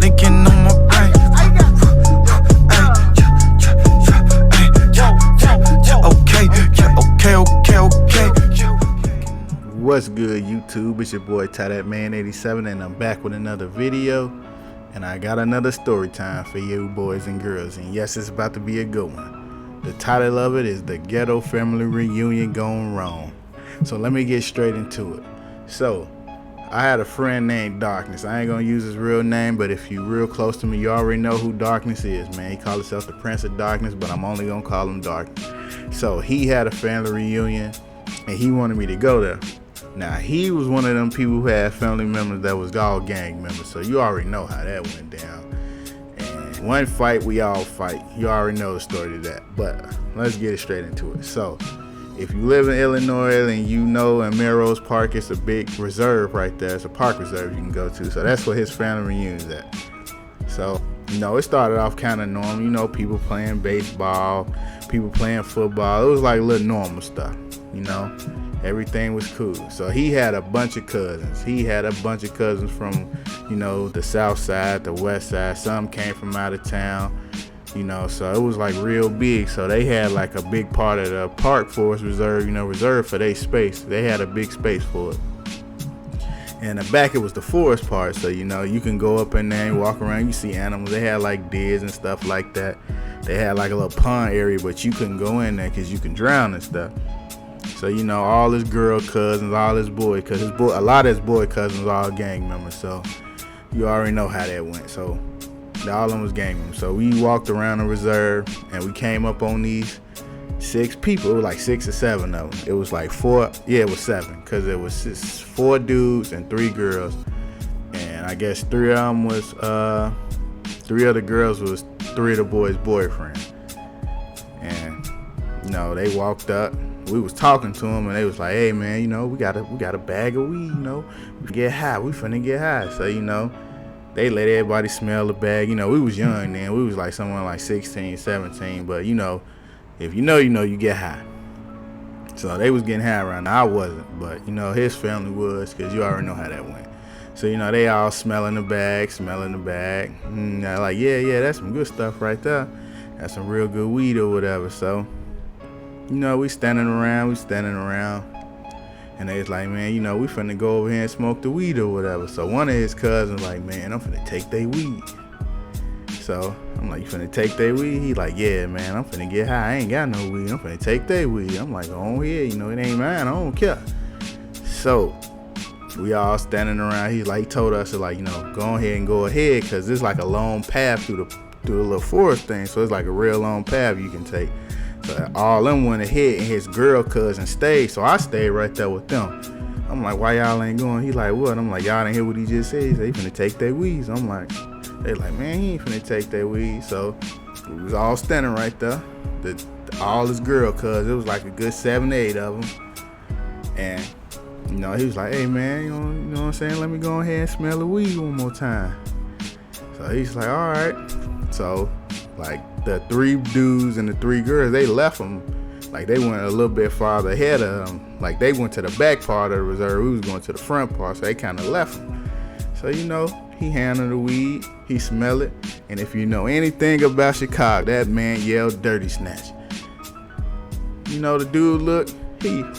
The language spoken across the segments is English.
Linking on my brain. Okay. What's good, YouTube? It's your boy Ty That Man 87, and I'm back with another video. And I got another story time for you boys and girls. And yes, it's about to be a good one. The title of it is The Ghetto Family Reunion Gone Wrong. So let me get straight into it. So I had a friend named Darkness. I ain't gonna use his real name, but if you real close to me, you already know who Darkness is, man. He called himself the Prince of Darkness, but I'm only gonna call him Darkness. So he had a family reunion and he wanted me to go there. Now, he was one of them people who had family members that was all gang members, so you already know how that went down. And one fight, we all fight. You already know the story to that, but let's get it straight into it. So, if you live in Illinois and you know in Melrose Park, it's a big reserve right there. It's a park reserve you can go to, so that's where his family reunion's at. So, you know, it started off kind of normal. You know, people playing baseball, people playing football. It was like little normal stuff, you know. Everything was cool. So he had a bunch of cousins. He had a bunch of cousins from, you know, the south side, the west side. Some came from out of town, you know, so it was like real big. So they had like a big part of the park forest reserve, you know, reserved for their space. They had a big space for it. And the back, it was the forest part. So, you know, you can go up in there and walk around. You see animals. They had like deers and stuff like that. They had like a little pond area, but you couldn't go in there because you can drown and stuff. So, you know, all his girl cousins, all his boy, because a lot of his boy cousins are all gang members. So you already know how that went. So all of them was gang members. So we walked around the reserve and we came up on these 6 people. It was like 6 or 7 of them. It was like 4. Yeah, it was 7 because it was 4 dudes and 3 girls. And I guess 3 of them was 3 of the girls was 3 of the boys' boyfriends. And you know, they walked up. We was talking to them and they was like, hey man, you know, we got a bag of weed, you know, we get high, we finna get high. So, you know, they let everybody smell the bag. You know, we was young then, we was like someone like 16, 17, but you know, if you know, you get high. So they was getting high around. I wasn't, but you know, his family was, cause you already know how that went. So, you know, they all smelling the bag. They're like, yeah, that's some good stuff right there. That's some real good weed or whatever. So, you know, we standing around, and they was like, man, you know, we finna go over here and smoke the weed or whatever. So one of his cousins like, man, I'm finna take they weed. So I'm like, you finna take they weed? He like, yeah, man, I'm finna get high. I ain't got no weed. I'm finna take they weed. I'm like, oh yeah, you know, it ain't mine. I don't care. So we all standing around. He told us to, like, you know, go ahead, cause there's like a long path through the little forest thing. So it's like a real long path you can take. So all them went ahead and his girl cousin stayed. So I stayed right there with them. I'm like, why y'all ain't going? He like, what? I'm like, y'all didn't hear what he just said. He said he finna take their weed. So I'm like, they like, man, he ain't finna take their weed. So we was all standing right there. All his girl cousins. It was like a good 7, 8 of them. And, you know, he was like, hey man, you know what I'm saying? Let me go ahead and smell the weed one more time. So he's like, all right. So, like, the 3 dudes and the 3 girls, they left them. Like, they went a little bit farther ahead of them. Like, they went to the back part of the reserve. We was going to the front part, so they kind of left them. So, you know, he handled the weed. He smelled it. And if you know anything about Chicago, that man yelled dirty snatch. You know, the dude looked,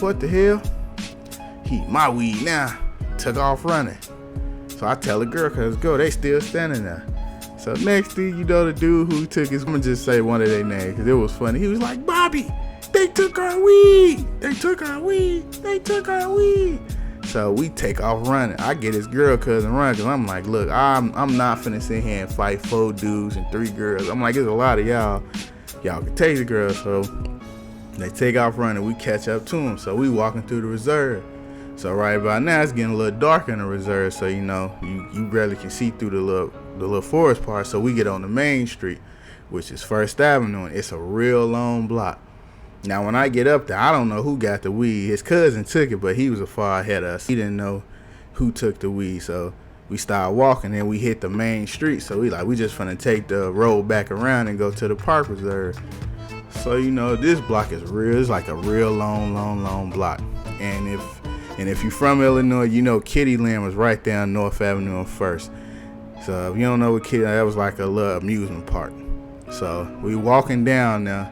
what the hell? My weed now. Took off running. So I tell the girl, cause go, they still standing there. So next thing you know, the dude who took his, I'm gonna just say one of their names because it was funny. He was like, Bobby, they took our weed. So we take off running. I get his girl cousin running because I'm like, look, I'm not finna sit here and fight 4 dudes and 3 girls. I'm like, there's a lot of y'all can take the girls. So they take off running. We catch up to them. So we walking through the reserve. So right about now, it's getting a little dark in the reserve. So, you know, you barely can see through the little forest part. So we get on the main street, which is First Avenue, and it's a real long block. Now, when I get up there, I don't know who got the weed. His cousin took it, but he was a far ahead of us. He didn't know who took the weed. So we started walking, and we hit the main street. So we just finna take the road back around and go to the park reserve. So, you know, this block is real. It's like a real long block. And if And if you're from Illinois, you know Kitty Land was right there on North Avenue and First. So if you don't know what Kitty, that was like a little amusement park. So we walking down there,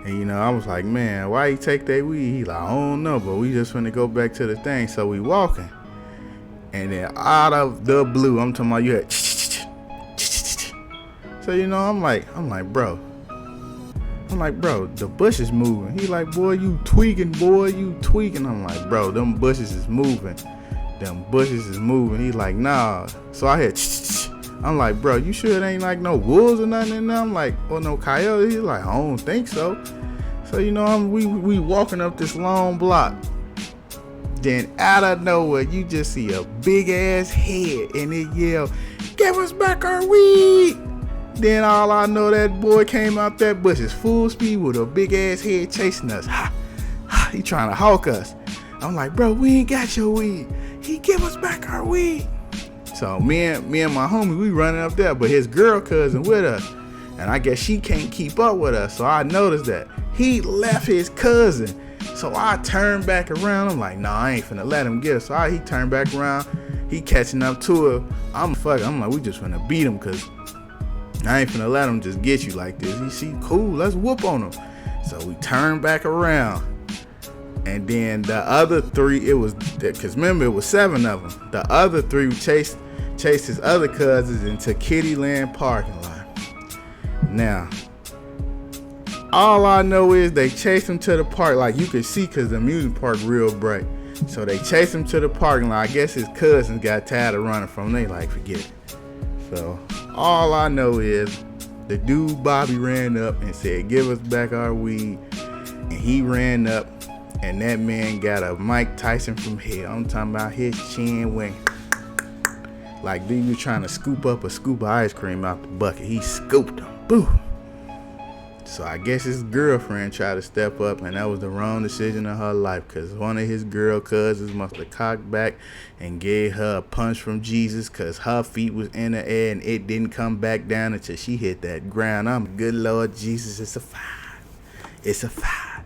and you know, I was like, man, why you take that weed? He like, I don't know, but we just finna go back to the thing. So we walking, and then out of the blue, I'm talking about you had. So you know, I'm like, bro, the bush is moving. He like, boy, you tweaking, boy, you tweaking. I'm like, bro, them bushes is moving. He like, nah. So I had. I'm like, bro, you sure it ain't like no wolves or nothing in there? I'm like, or no coyotes? He's like, I don't think so. So, you know, we walking up this long block. Then out of nowhere, you just see a big ass head and it yell, give us back our weed. Then all I know, that boy came out that bushes full speed with a big ass head chasing us. He trying to hawk us. I'm like, bro, we ain't got your weed. He give us back our weed. So me and my homie, we running up there, but his girl cousin with us. And I guess she can't keep up with us. So I noticed that he left his cousin. So I turned back around. I'm like, nah, I ain't finna let him get us. So he turned back around. He catching up to her. I'm like, we just finna beat him, because I ain't finna let him just get you like this. He see, cool, let's whoop on him. So we turned back around. And then the other three, it was, because remember, it was 7 of them. The other 3 chased his other cousins into Kitty Land parking lot. Now, all I know is they chased him to the park, like you could see, because the amusement park real bright. So they chased him to the parking lot. I guess his cousins got tired of running from him. They like, forget it. So all I know is the dude Bobby ran up and said, give us back our weed. And he ran up, and that man got a Mike Tyson from hell. I'm talking about his chin went like dude was trying to scoop up a scoop of ice cream out the bucket. He scooped him. Boo. So I guess his girlfriend tried to step up, and that was the wrong decision of her life, because one of his girl cousins must have cocked back and gave her a punch from Jesus, because her feet was in the air and it didn't come back down until she hit that ground. I'm good Lord Jesus, it's a 5. It's a 5.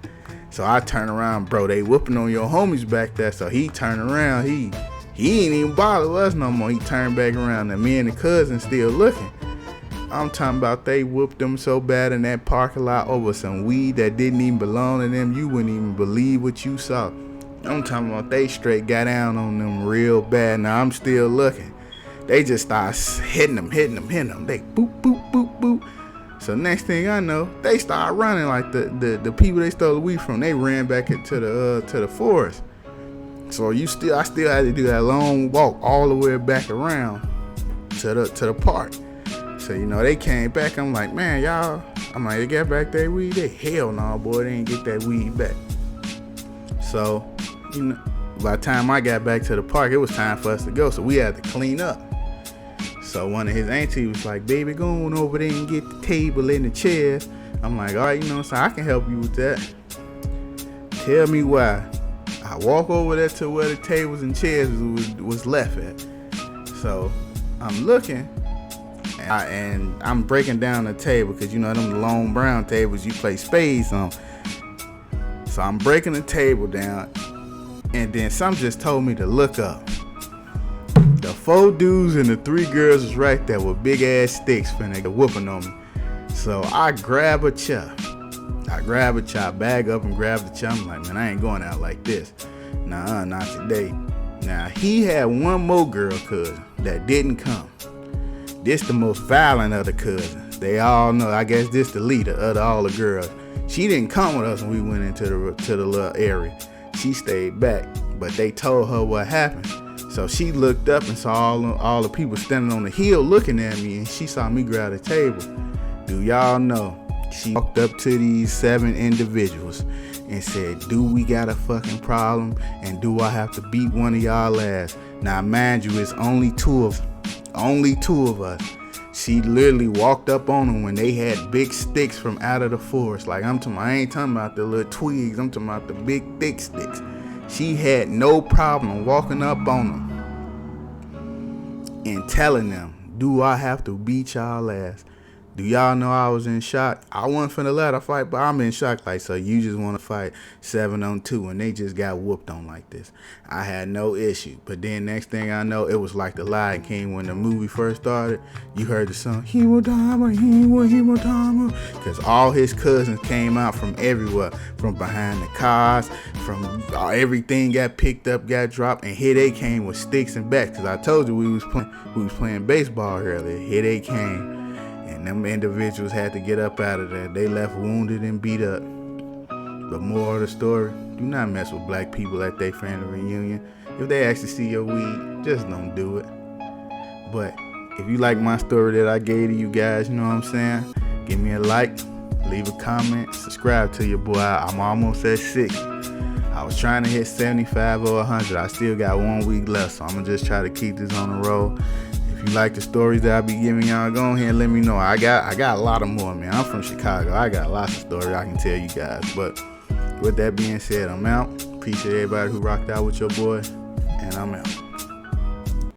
So I turn around, bro, they whooping on your homies back there. So he turned around, he ain't even bother us no more. He turned back around, and me and the cousin still looking. I'm talking about they whooped them so bad in that parking lot over some weed that didn't even belong to them. You wouldn't even believe what you saw. I'm talking about they straight got down on them real bad. Now I'm still looking. They just start hitting them. They boop, boop, boop, boop. So next thing I know, they start running like the people they stole the weed from. They ran back into the forest. So I still had to do that long walk all the way back around to the park. So, you know, they came back. I'm like, man, y'all. I'm like, they got back that weed? They hell no, boy, they didn't get that weed back. So, you know, by the time I got back to the park, it was time for us to go. So we had to clean up. So one of his aunties was like, baby, go on over there and get the table and the chairs. I'm like, all right, you know, so I can help you with that. Tell me why. I walk over there to where the tables and chairs was left at. So I'm looking. And I'm breaking down the table, because you know them long brown tables you play spades on. So I'm breaking the table down, and then some just told me to look up. The 4 dudes and the 3 girls was right there with big ass sticks finna get whooping on me. So I grab a chair, bag up and grab the chair. I'm like, man, I ain't going out like this. Nah, not today. Now he had one more girl cousin that didn't come. This the most violent of the cousins. They all know. I guess this the leader of all the girls. She didn't come with us when we went into the little area. She stayed back, but they told her what happened. So she looked up and saw all the people standing on the hill looking at me, and she saw me grab the table. Do y'all know? She walked up to these 7 individuals and said, do we got a fucking problem? And do I have to beat one of y'all ass? Now, mind you, it's only two of us. She literally walked up on them when they had big sticks from out of the forest. Like I ain't talking about the little twigs. I'm talking about the big thick sticks. She had no problem walking up on them and telling them, do I have to beat y'all ass? Do y'all know I was in shock? I wasn't finna let her fight, but I'm in shock. Like, so you just want to fight 7-on-2 and they just got whooped on like this. I had no issue. But then next thing I know, it was like The Lion King when the movie first started. You heard the song, Hiwotama, Hiwotama. Because all his cousins came out from everywhere. From behind the cars, from everything got picked up, got dropped. And here they came with sticks and bats. Because I told you we was playing baseball earlier. Here they came. And them individuals had to get up out of there. They left wounded and beat up. But more of the story, do not mess with black people at their family reunion. If they actually see your weed, just don't do it. But if you like my story that I gave to you guys, you know what I'm saying? Give me a like, leave a comment, subscribe to your boy. I'm almost at 60. I was trying to hit 75 or 100. I still got 1 week left, so I'm going to just try to keep this on the road. If you like the stories that I be giving y'all, go ahead and let me know. I got a lot of more, man. I'm from Chicago. I got lots of stories I can tell you guys. But with that being said, I'm out. Appreciate everybody who rocked out with your boy, and I'm out.